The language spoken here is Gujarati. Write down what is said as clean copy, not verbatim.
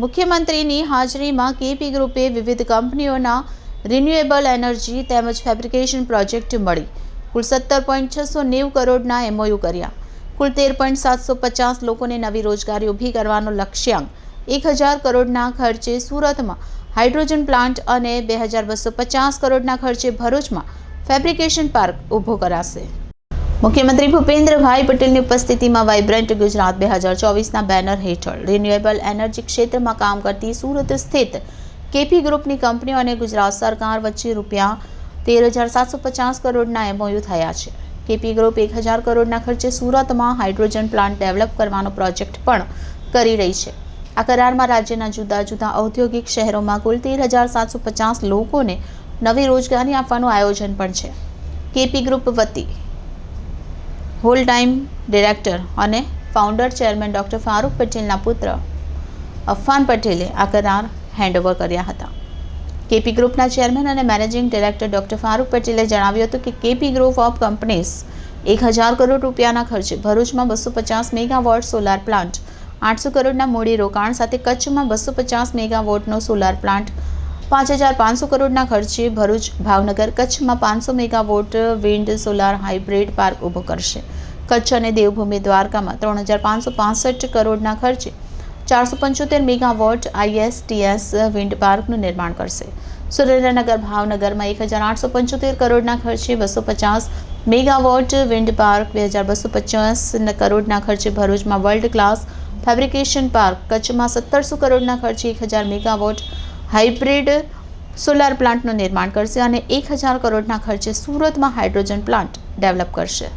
મુખ્યમંત્રીની હાજરીમાં કેપી ગ્રુપે વિવિધ કંપનીઓના રિન્યુએબલ એનર્જી તેમજ ફેબ્રિકેશન પ્રોજેક્ટ મળી કુલ 17.690 કરોડના એમઓયુ કર્યા. કુલ 13.750 લોકોને નવી રોજગારી ઊભી કરવાનો લક્ષ્યાંક. 1000 કરોડના ખર્ચે સુરતમાં હાઇડ્રોજન પ્લાન્ટ અને 2250 કરોડના ખર્ચે ભરૂચમાં ફેબ્રિકેશન પાર્ક ઊભો કરાશે. મુખ્યમંત્રી ભૂપેન્દ્રભાઈ પટેલની ઉપસ્થિતિમાં વાઇબ્રન્ટ ગુજરાત 2024ના બેનર હેઠળ રિન્યુએબલ એનર્જી ક્ષેત્રમાં કામ કરતી સુરત સ્થિત કેપી ગ્રુપની કંપનીઓ અને ગુજરાત સરકાર વચ્ચે ₹13,750 કરોડના એમઓયુ થયા છે. કેપી ગ્રુપ 1000 કરોડના ખર્ચે સુરતમાં હાઇડ્રોજન પ્લાન્ટ ડેવલપ કરવાનો પ્રોજેક્ટ પણ કરી રહી છે. આ કરારમાં રાજ્યના જુદા જુદા ઔદ્યોગિક શહેરોમાં કુલ 13,750 લોકોને નવી રોજગારી આપવાનું આયોજન પણ છે. કેપી ગ્રુપ વતી હોલ ટાઈમ ડિરેક્ટર અને ફાઉન્ડર ચેરમેન ડૉક્ટર ફારૂક પટેલના પુત્ર અફફાન પટેલે આ કરાર હેન્ડઓવર કર્યા હતા. કેપી ગ્રુપના ચેરમેન અને મેનેજિંગ ડિરેક્ટર ડૉક્ટર ફારૂક પટેલે જણાવ્યું હતું કે KP group of companies 1000 crore રૂપિયાના ખર્ચે ભરૂચમાં 250 મેગાવોટ સોલાર પ્લાન્ટ, 800 કરોડના મૂડી રોકાણ સાથે કચ્છમાં 250 મેગાવોટનો સોલાર પ્લાન્ટ, 5500 કરોડના ખર્ચે ભરૂચ, ભાવનગર, કચ્છમાં 500 megawatt wind solar hybrid park ઊભો કરશે. કચ્છ અને દેવભૂમિ દ્વારકામાં 3565 કરોડના ખર્ચે 475 મેગાવોટ ISTS વિન્ડ પાર્કનું નિર્માણ કરશે. સુરેન્દ્રનગર, ભાવનગરમાં 1875 કરોડના ખર્ચે 250 મેગાવોટ વિન્ડ પાર્ક, 2250 કરોડના ખર્ચે ભરૂચમાં વર્લ્ડ ક્લાસ ફેબ્રિકેશન પાર્ક, કચ્છમાં 1700 કરોડના ખર્ચે 1000 મેગાવોટ હાઇબ્રિડ સોલાર પ્લાન્ટનું નિર્માણ કરશે અને 1000 કરોડના ખર્ચે સુરતમાં હાઇડ્રોજન પ્લાન્ટ ડેવલપ કરશે.